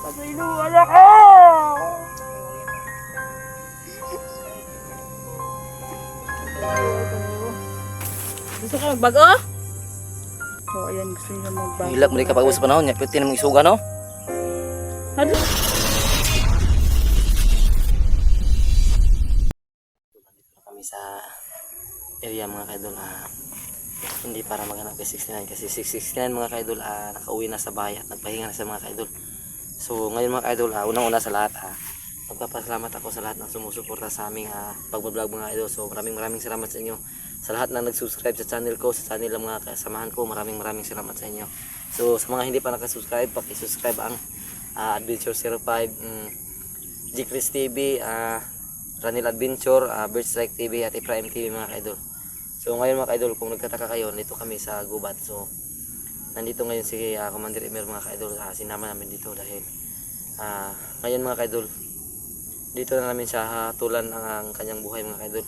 Pasiluan ako! Gusto ka magbago? So, ayan, gusto nyo magbago. Hilak mo rin kapag sa panahon niya. Pwede namang isuga, no? Ano? Kami sa area mga kaidol. Hindi para maghanap kay 69. Kasi 669 mga kaidol, nakauwi na sa bahay at nagpahinga na sa mga kaidol. So, ngayon mga kaidol, unang-una sa lahat, magpapasalamat ako sa lahat ng sumusuporta sa aming pagbablog mga idol. So maraming salamat sa inyo. Sa lahat na nag-subscribe sa channel ko, sa channel ng mga kasamahan ko, maraming salamat sa inyo. So sa mga hindi pa nakasubscribe, paki-subscribe ang Adventure 05, G-Chris TV, Ranil Adventure, Bird Strike TV at Prime TV mga idol. So ngayon mga idol, kung nagtataka kayo, nandito kami sa Gubat. So nandito ngayon si Commander Emer mga idol. Sinama namin dito dahil ngayon mga idol, dito na namin siya hatulan ang kanyang buhay mga kaidol.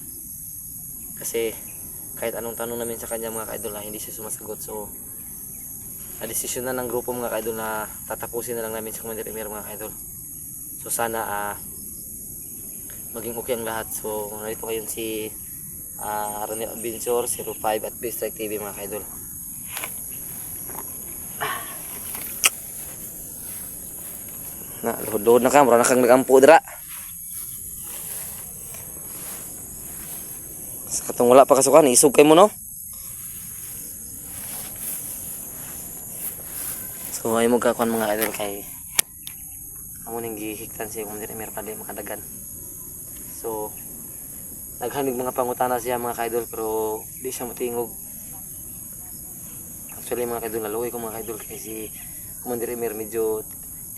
Kasi kahit anong tanong namin sa kanya mga kaidol, hindi siya sumasagot. So na-desisyon na ng grupo mga kaidol na tatapusin na lang namin si Commander Emer mga kaidol. So sana maging okay ang lahat. So narito ngayon si Ranil Adventure 05 at Bird Strike TV mga kaidol. Na luhod na ka, mura na kang nagampo dira. Sa katong wala pa kasukan, isog kay mo no. So ay mo kakuan mga idol kay amo ning gihiktan siya kung Emer pa di makadagan. So naghanig mga pangutana siya mga kaidol pero di siya matingog. Actually mga kaidol, naluoy ko mga kaidol kay si Commander Emer medyo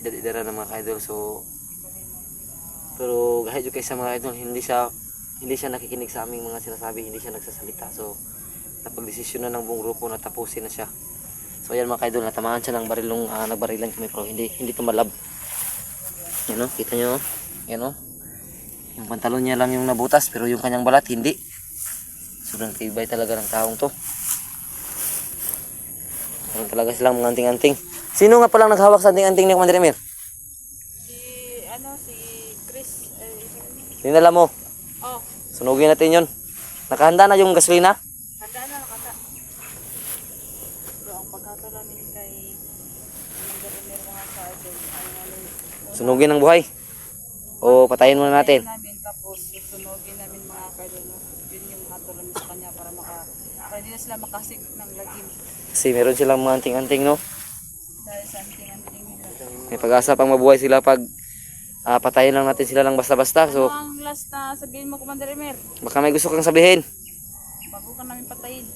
edad-edara na mga kaidol. So pero gahit kay sa mga idol, hindi siya nakikinig sa aming mga sinasabi, hindi siya nagsasalita. So napagdesisyon na ng buong grupo na tapusin na siya. So ayan mga kaidol, natamaan siya ng barilong nagbarilan kami pero hindi tumalab. Yan o, kita nyo, yan o. Yung pantalon niya lang yung nabutas pero yung kanyang balat hindi. Sobrang tibay talaga ng taong to. Meron talaga silang mga anting-anting. Sino nga palang naghawak sa anting-anting ni Commander Emer? Si Chris. Dinala mo. Oh, Sunugin natin yun. Nakahanda na yung gasolina? handa na, nakata. Pero ang pagkakala namin kay Commander Emer mga kaidol, Sunugin ang buhay. O patayin muna natin. namin, tapos susunogin namin mga kaidol. Yun yung hatulan sa kanya para hindi na sila makasik ng lagim. Kasi meron silang mga anting-anting no. Dahil sa anting-anting nila. May pag-asa pang mabuhay sila pag patayin lang natin sila lang basta-basta. Ano So ang last na sabihin mo, Commander Emer? baka may gusto kang sabihin. Bago ka namin patayin.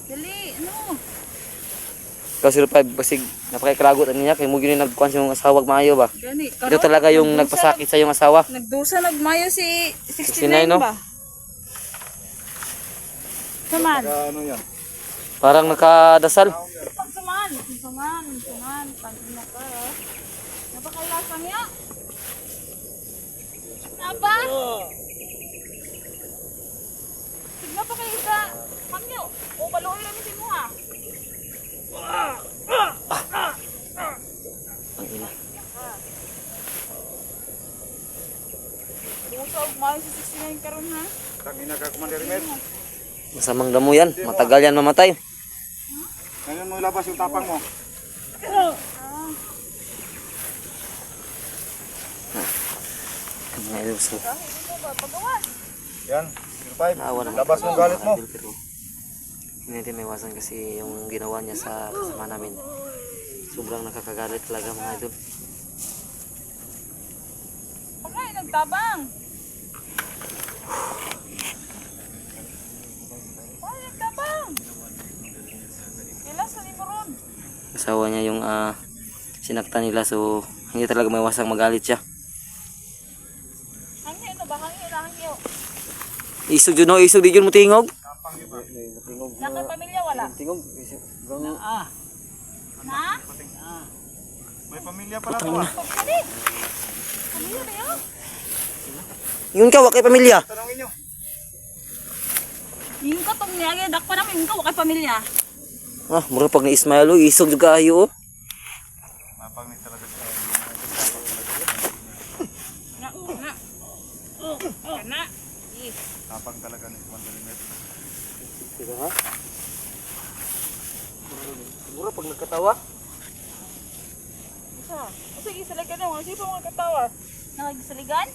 Dali, ano? Ikaw 05, basig napakaikragot ang niya kay mo gyud nagkuan sa yung asawa maayo ba. Gani, Ito talaga yung nagpasakit sa yung asawa. Nagdusa, nagmayo si 69, 69 no? ba? Saman. Ano yan? Parang nakadasal. Saman. Pangin na ka. Napakailasang niya. Aba? Tignan pa kayo isa. Pangyo. O, paluoy namin si mo ha. Ang ina. Dusa, ugmayo si 69 karon ha. Tangina ka, Commander Emer. Masamang damo yan. Matagal yan mamatay. Ngayon mo ilabas yung tapang mo. Mga idol, so Yan, 05. naawa naman. Labas mo galit mo. Pero hindi natin may iwasan kasi yung ginawa niya sa kasama namin. Sobrang nakakagalit talaga mga idol. Okay, nagtabang. Ay, nagtabang. Ilas na ni Moron. Asawa niya yung sinaktan nila, so hindi talaga may iwasang magalit siya. Hangyo ito ba? Hangyo. Isog yun, no? Isog di yun mo tingog. Nakay pamilya wala? Tingog. Na? May pamilya pala to. Pagkali. Pamilya na yun? Yun ka, wakay pamilya. Tanongin nyo. Yung katong niya, dak pa namin yung kay pamilya. Ah, mura pag ni-Ismael, oh, isog juga ayo, oh. Mapangit talaga siya. Na. Kana. Tapang talaga ni Commander Rimer. Sige ha? Mura pag nagkatawa. Isa. Sige, saligan mo. Sige pa mga katawa. Nakigisaligan?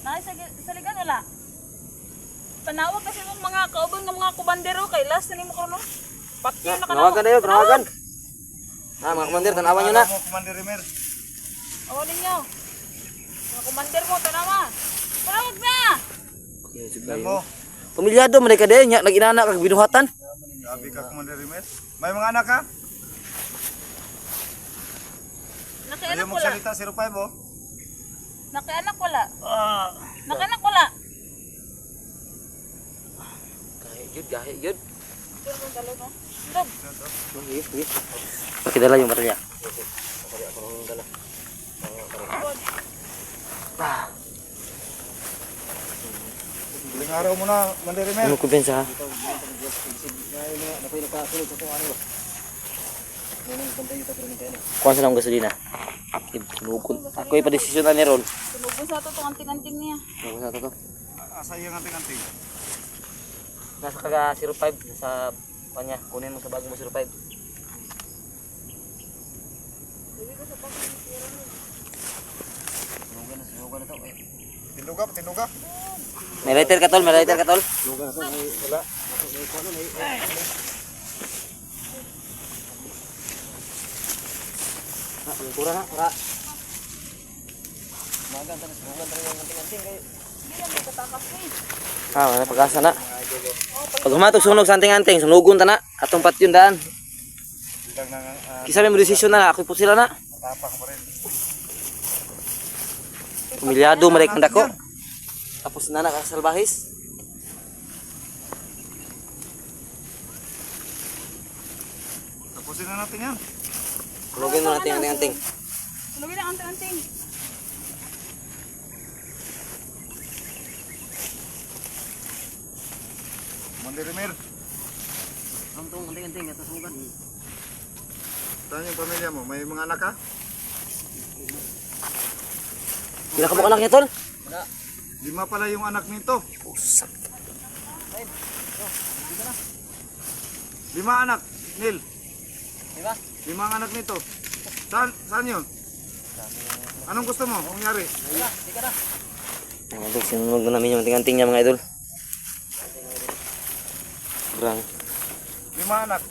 Nakigisaligan wala? Panawag kasi ng mga kaubang ng mga kubandero kay last na mo ko no? Patyo na ka na. Nawagan na yun, nawagan. Ah, mga komander, tanawan nyo na. Alam mo, Commander Rimer. Oo ninyo. Mga kumander mo, tanawa. Tawag na! Alam mo, Pamilyado, mereka din, nag-inana kag binuhatan. grabe ka, Commander Rimer. May mga anak ka? Ayaw Nakianak mo wala. salita, 05 oh. Nakianak wala. Nakianak wala. Gahe yun. Pero kung dalo no? Dog. Pakidala yung baterya. Ilang araw mo na, Commander Rimer. Ano kumpensa ha? Kuha sa ng gasolina. Nukon. Ako yung padesisyonan ni Ron. Tumugon sa ito itong anting-anting niya. Nukon sa to. Asa yung anting-anting. Nasa kaga 05. Nasa kanya. Kunin mo sa bago mo 05. Tinduga. May lighter ka tol, may lighter ka tol. Wala. Kurang ha, kurang. Hindi na may katakas eh. Ah, may pag-asa na. Pag humatog sunog sa anting-anting, sunugon ta na. Atong patyon daan. Bilang na Kisa may desisyon na, ako po sila na. matapang pa rin. Pamilyado, marik ang dako. Tapos na nakasalbahis. Tapusin na natin yan. Sunugin mo natin ang anting-anting. Sunugin ang anting-anting. Commander Rimer. Ang tong anting-anting, atas sugan. Saan yung pamilya mo? May mga anak ka? Pila ka mo anak niya tol? 5 pala yung anak nito. Usak. 5 anak, Neil. Diba? 5 ang anak nito. Saan yun? Anong gusto mo? Mangyari? Mga idol, sinunog na namin yung anting-anting niya mga idol. Sobrang. 5 anak.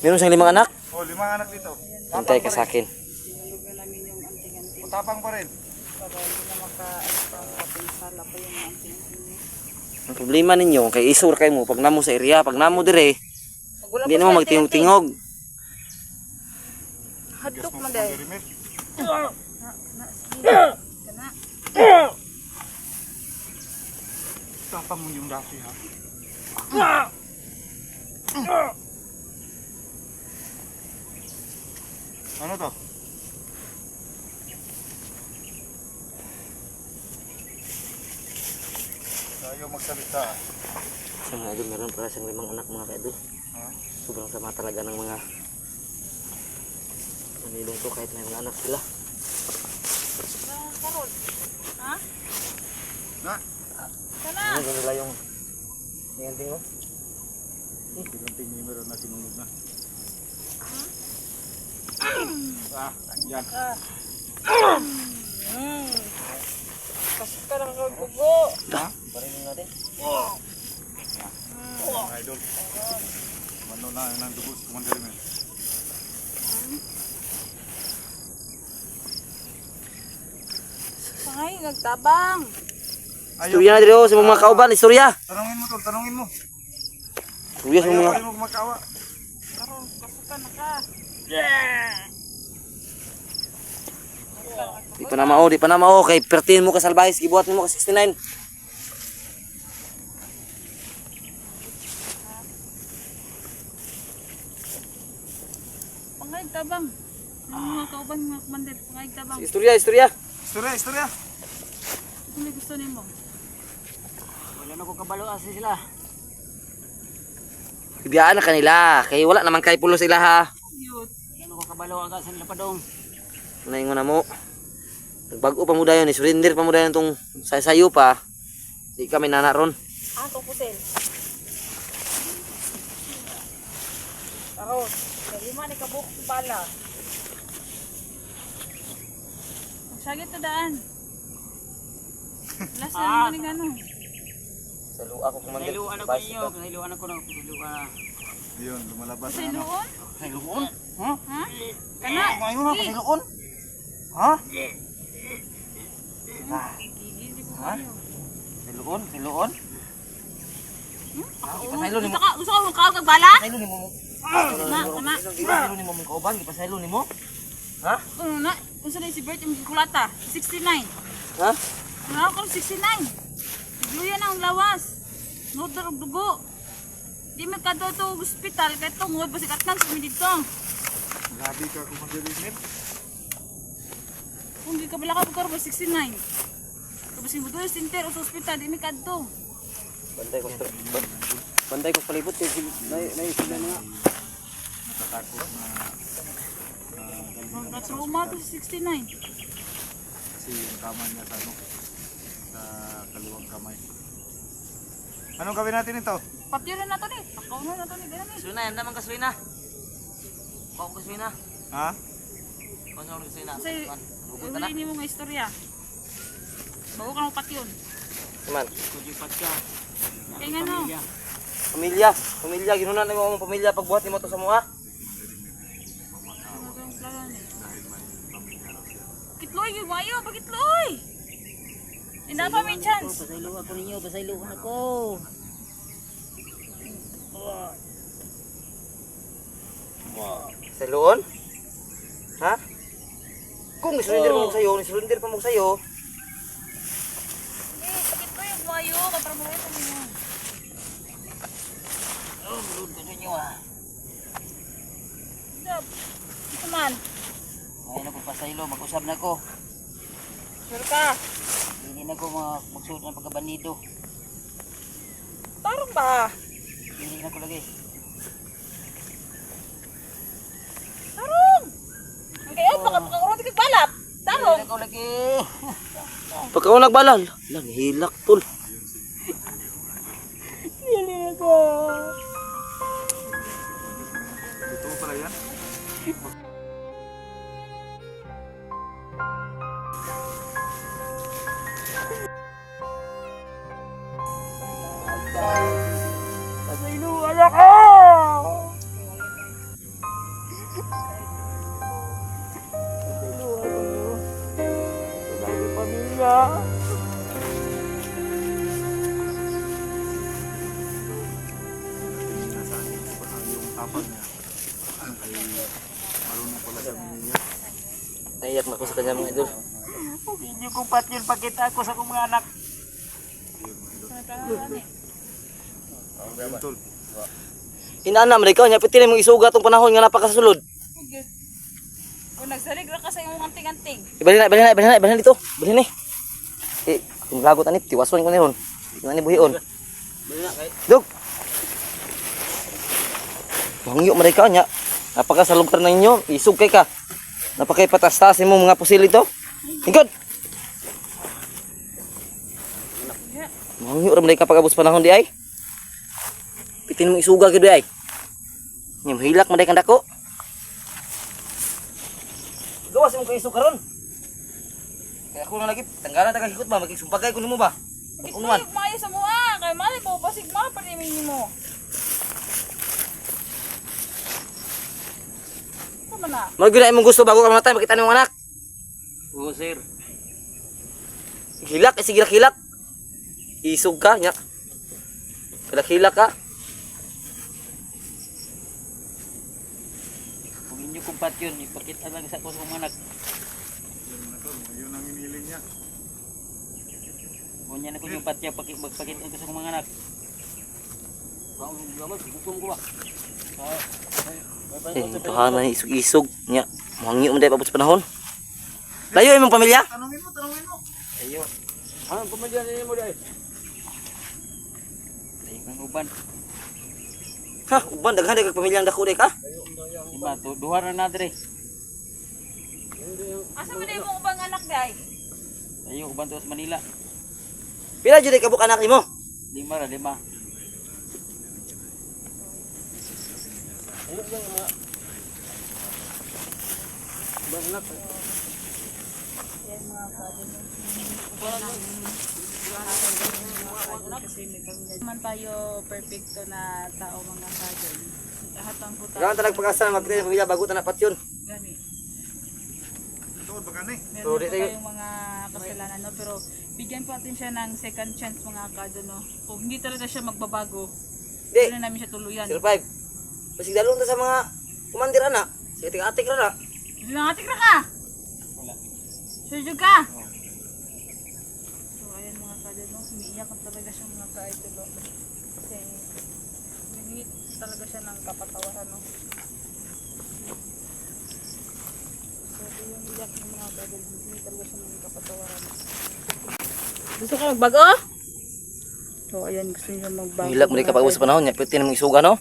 Meron siyang 5 anak? Oh, 5 anak dito. Hintay ka sa akin. Sinulog na namin yung anting-anting. Tapang pa rin. Para hindi na makapinsala pa yung anting-anting niya. Ang problema ninyo, kay isur kayo mo, pag namo sa area, pag namo dire, Wala hindi pa naman sa magtingog-tingog. Hadlok mo Commander dahil. Rimer. Kana. Tapang mo yung dati ha. Ano to? Ayaw magsalita. Sa mga idol, meron pala siyang 5 anak mga idol. Ha? Sobrang sama talaga ng mga manilong to kahit may mga anak sila. Karol. Ha? Na? Kana. Ano nila yung anting mo? Pilanting ni meron na sinunod na. Yan. Kasi ka lang kagbugo. Ha? Parinig natin. Mga idol. Mano na ng dugo sa Commander Rimer. Ay, nagtabang. Istorya na dito sa mga kauban, istorya. Tanungin mo tol, tanungin mo. Istorya sa Ayaw mga... pa rin mo kumakawa. Karol, kasukan na ka. Di pa na mao, kay pertin mo ka salbahis, gibuhat mo ka 69. Pangayag tabang. Ang mga kauban, mga kumandir, pangayag tabang. Istorya. Istorya. Kung may gusto nimo. Wala na ko kabalo asi sila. Bibiyaan na kanila. Kay wala naman kay pulo sila ha. Yun. Ano ko kabalo agad sa nila padong. Naingon na mo. Nagbago pa mo dayon. Surrender pa mo dayon itong sayo pa. Di kami nanaron. Ah, tupusel. Aros. Dali man, ikabuk bala. Magsagit na daan. Lasan mo ni gano'n. Salo ako kumandir. Kasailuan ako ninyo. Kasailuan ako na. Kasailuan. Yun, lumalabas Sa na ano. iluon? Kasailuan? Ha? Ha? Kana? Ngayon na, kasailuan? Ha? Gigil di ko kayo. Kasailuan? Kasailuan? Pasaylo ni mo. Gusto ka mong kawag bala? Pasaylo ni mo. Kana? Pasaylo ni mo mong kauban. Pasaylo ni mo. Ha? Ano na? Kung saan si Bert yung kulata? 69. Ha? Ano ako 69? Nagluyan ang lawas. Nudar og dugo. Di may kadto to hospital kay tungod basi katnan sa dito. Grabe ka kumandir init. Kung di ka bala ka ba 69. Tapos si Budoy center o sa hospital di may kadto. Bantay ko. Bantay ko palibot. Naisilan nga. Natatakot na Trauma to 69. kasi yung kamay niya sa ano, sa kaliwang kamay. Anong gawin natin ito? Patira na to ni. Pakaw na to ni ganun ni. Sulina, yan naman kasulina. Pao kasulina. Ha? Pao kasulina. Kasi Hugot na. uli ni mo nga istorya. Bago ka mo patyon. Naman. Kujipat ka. Kaya nga no. Pamilya. Pamilya. Ginunan na mo pamilya pagbuhat ni mo to sa mga. Kitloy yung wayo. Pagkitloy. Hindi pa may chance. Pasailuan ako ninyo. Pasailuan ako. Sa loon? Ha? Kung surrender mo sa'yo, surrender pa mo sa'yo. Kitloy yung wayo. Katrabaho sa ninyo. Oh, lord ko ninyo ah. Ito man. Ngayon ako pasaylo. Mag-usap na ko. Sure ka. Hindi na ko magsuot ng pagkabanido. Tarong ba? Hindi na ko lagi. Tarong! Ang kayo, baka urong tigil balat. Tarong! Hindi na ko lagi. Pagka ako nagbalal, lang hilak tol. Ito pala yan? Pasailuan ako! Pasailuan ako. Lagi pamilya. Tingin na sa akin yung tapag niya. Ay marunong pala sa niya. Naiyak na ako sa kanya mga idol. Hindi ko patyon pakita ako sa akong mga anak. Yun tol. Inaana man ikaw nya pitilay mong isuga tong panahon nga napakasulod. Kung nagsalig ra ka sa imong anting-anting. Ibalhin na dito. Balhin ni. Kung lagot anip tiwason ko ni ron. Nga ni buhion. Dog. Bangyo man ikaw nya. Napakasalog ka na ninyo, isug kay ka. Napakay patas-tas mo mga pusil ito. Ingkod. Mangyo ra man ka pag-abot sa panahon di ay. Pitin mo isuga gid ay. Nyam hilak man kang dako. Gawas mo kay isug karon. Kaya ako na lagi tanggalan taga hikot ba magsumpagay ko nimo ba? Unuan. Kitloy maayo sa mua. Kay mali mo basig ma pa ni mo. Tama na. Maguna imong gusto bago ka mamatay makita nimo anak. Oo sir. Hilak sige hilak. Isug ka nya. Kada hilak ka. Kung inyo kong patyon, ipakita lang sa ako sa akong anak. Yun na tol. Yun ang iniling niya. Kung yan ako yung patya, magpakita ko sa akong mga anak. Gutom ko ba? Tahanan isug-isug nya. Mangyo man day paabot sa panahon. Layo imong pamilya? Tanungin mo. Ayo. Anong pamilya ninyo mo dahil? Layo kang uban. Ha, uban daghan kag pamilyang dako day ka. Diba, duha na na dire. Asa man yung mong ubang anak day? Ayo uban to sa Manila. Pila jud ka anak nimo? 5. Yan mga kadol. Kasi may pamilya. Man tayo perfecto na tao mga kadol. Lahat ang puta. Gaan talag pag-asa magkita sa pamilya bago ta na patyon. Gani. Tuod ba gani? Meron di po tayo- tayong mga kasalanan, no? Pero bigyan po natin siya ng second chance mga kadol, no? Kung hindi talaga siya magbabago, Di, hindi na namin siya tuluyan. 05. Basig dalon ta sa mga kumandir ana. Sige tig-atik ra na. Hindi na atik na ka! Wala. Sure ka! So ayan mga kadol, no? Umiiyak na talaga siya mga ka-idol, no? Kasi humingi talaga siya ng kapatawaran, no? So yung iyak ng mga kadol, humingi talaga siya ng kapatawaran. Gusto ka magbago? So ayan, gusto niya magbago. Hilak mo di ka pag-usap panahon nya, pwede na isuga no.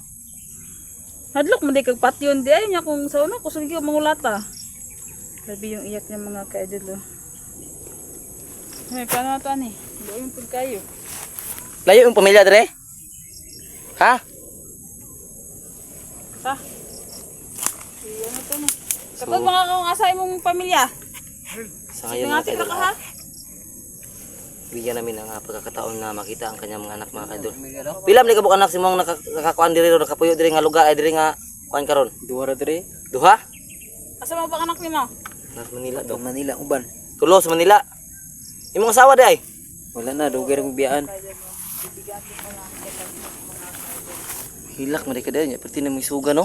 Hadlok mo di kag patyon di ay niya kung sa una kusog gyud mangulata. Grabe yung iyak niya mga ka-idol. May paano to ani? Doon pud kayo. Layo yung pamilya dire? Ha? Ta. Ano to ni? Kapag mga kung asa imong pamilya. Sa Sige ngayon nga mga tira kaidol, ka ha. bigyan namin ng pagkakataon na makita ang kanyang mga anak mga kaidol. Pila man ka anak si mong nakakuan diri ro nakapuyo diri nga lugar ay diri nga kuan karon. Duha ra dire. Duha? Asa mo pa anak nimo? Nas Manila daw. Manila uban. Tulo sa Manila. Imong asawa di ay? Wala na dugay rong biyaan. Bibigyan ko pa lang kita mga ka-idol. Hilak man ka dai nya, pwede na may suga no.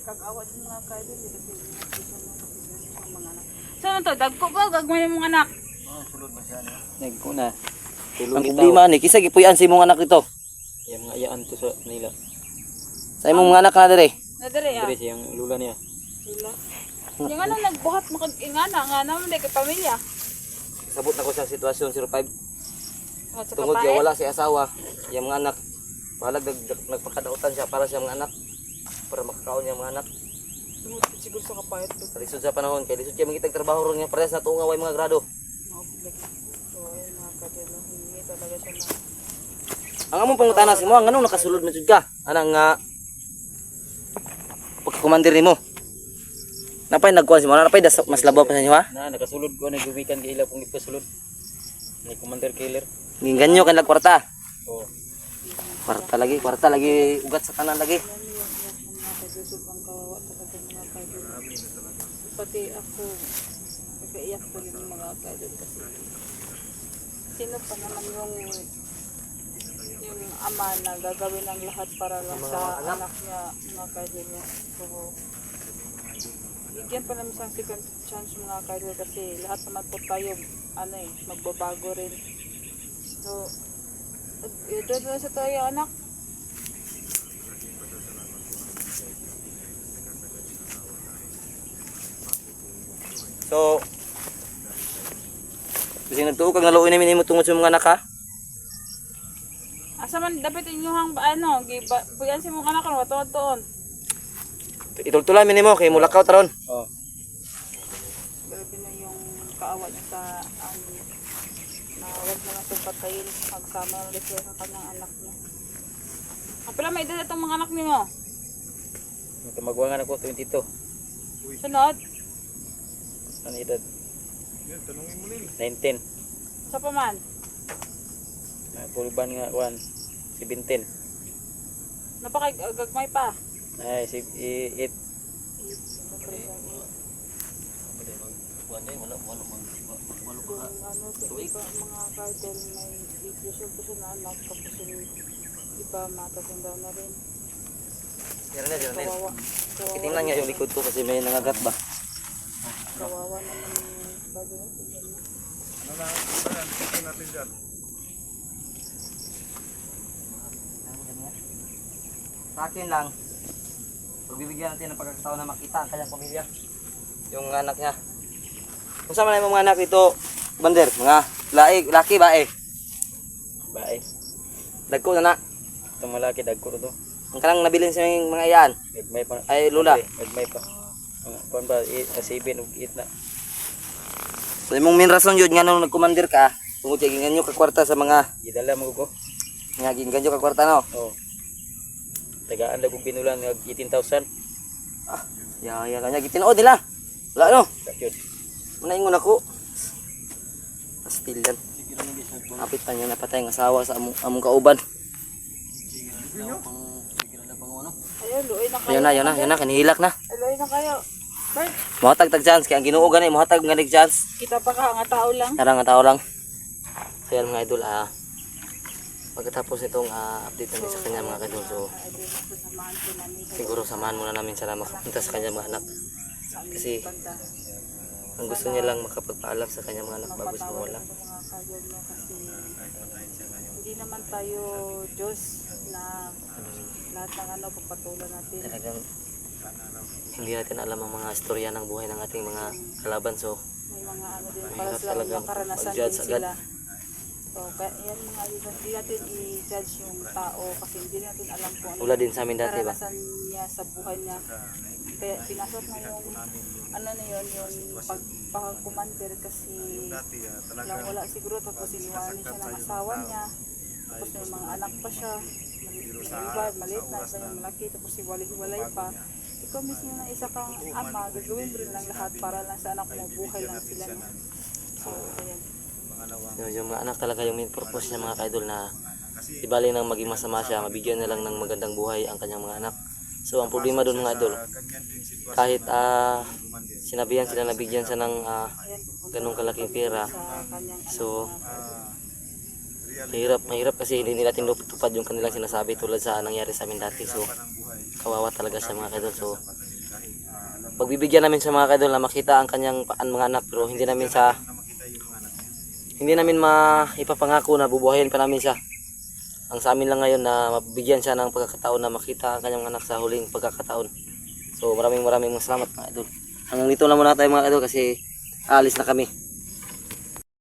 Kag-awa din mga ka-idol kasi mga anak. Saan to? Dagko ba gagmay mong anak? Nagkuna. Ang problema ni kisa gipuy-an sa imong anak dito. Yang mga iyaan to sa Manila. Sa imong mga anak na diri. Na dire ah. Dire siyang lula niya. Sila. Yung ano nagbuhat makag-ingana nga naman di kay pamilya. Sabot na ko sa sitwasyon 05. At sa Tungod kapae. kay wala si asawa, yung mga anak. Palag nagpakadautan siya para sa mga anak. Para makakaon niya mga anak. Tungod siguro sa kapae to. Lisod sa panahon kay lisod siya magitag trabaho ron niya parehas na tunga way mga grado. Maublik. So ayun mga kadelo. Hindi talaga siya na. Ang among pangutana si mo, ang anong nakasulod na jud ka? Anang pagkumandir nimo. Napay nagkuan si mo, napay mas labaw pa sa inyo ha? Na nakasulod ko nagumikan kay ila pong ipasulod. Ni Commander Killer. Ginganyo kan lag kwarta. Oh. Kwarta lagi ugat sa tanan lagi. Yan yung mga kadusog ang kawawa talaga mga kadelo. Pati ako. Nagkaiyak ko yung mga kadelo kasi. Sino pa naman yung ama na gagawin ang lahat para lang sa anak niya mga kadelo. So, bigyan pa namin siyang second chance mga kadol kasi lahat naman po tayo magbabago rin. So, ito na sa tayo anak. So, kasi nagtuo kag naluoy namin imo tungod sa mga anak ha? Asa man dapat inyong buyan si mong anak ron tuon. Itultulan mi nimo kay mulakaw taron. Oh. Grabe na yung kaawa niya sa na wag na natin patayin magsama ulit sa kanyang anak niya. Pala may edad itong mga anak niyo. Magwangan ako 22. Sunod, Ano edad? Yan, tanungin mo nila. 19. sa paman. Pulban nga 1. 17. Napakagagmay pa. Ay, 8. Mga cartel may ikusog ko siya na anak tapos yung iba matatanda na rin. Yan na, yan na. Kawawa. Itingnan nga yung likod ko kasi may nangagat ba. Kawawa naman yung bago natin. Ano na, ano tingin natin dyan? Sa akin lang, pagbibigyan natin ng pagkakataon na makita ang kanyang pamilya. Yung anak niya. Kung saan man yung mga anak dito, Bander, mga laki ba eh? Bae. Dagko na na. Itong malaki, dagko to. Ang kanang nabilin sa mga iyan. May pa. Ay, lula. May pa. Kuan ba 7 ug 8 na. So imong main rason yun nga nung nagkumandir ka, tungod kay ginganyo ka kwarta sa mga Gidala mo ko. nga ginganyo ka kwarta no. Oh. Tagaan lang kong binulan ng 18,000. Ya kanya gitinood nila. Wala no. Kakyod. Muna ingon ako. Pastil yan. Kapit pa niya napatay ang asawa sa among kauban. Ayun, luoy na kayo. Yun na, kanihilak na. Ay, luoy na kayo. Bert, Muhatag tag chance kaya ang Ginoo gani muhatag ganig chance. kita pa ka nga tao lang. Tara nga tao lang. So yan mga idol pagkatapos itong update namin sa kanya mga idol. So Ay, di mo sasamahan ko namin. siguro samahan muna namin sana makapunta sa kanya mga anak. Kasi Banda. ang gusto niya lang makapagpaalam sa kanya mga anak bago siya mawala. Mga kagod mo kasi hindi naman tayo Diyos na lahat ng ano pagpatuloy natin. Talagang hindi natin alam ang mga istorya ng buhay ng ating mga kalaban. So May mga ano din para Mahirap sa talagang karanasan din mag-judge agad. sila. So, kaya yan mga hindi natin i-judge yung tao kasi hindi natin alam kung ano wala din sa amin dati ba? karanasan niya sa buhay niya. Kaya pinasok na yung ano na yun, yung pagkumander kasi lang wala siguro tapos iniwanan siya ng asawa niya. Tapos may mga anak pa siya. Maliit na siya yung malaki tapos hiwalay pa. Ikaw mismo na isa kang ama, gagawin mo rin lang lahat para lang sa anak mo, buhay lang sila. No? So, ayan. Yung mga anak talaga yung main purpose niya mga kaidol na di bali nang maging masama siya, mabigyan na lang ng magandang buhay ang kanyang mga anak. So ang problema doon mga idol, kahit sinabihan sila nabigyan siya ng ganong kalaking pera, Sa kanyang so mahirap kasi hindi nila tinutupad yung kanilang sinasabi tulad sa nangyari sa amin dati. So kawawa talaga siya mga kaidol. So pagbibigyan namin sa mga kaidol na makita ang kanyang mga anak, pero hindi namin maipapangako na bubuhayin pa namin siya. Ang sa amin lang ngayon na mabigyan siya ng pagkakataon na makita ang kanyang anak sa huling pagkakataon. So maraming salamat mga idol. Hanggang dito na muna tayo mga idol kasi aalis na kami.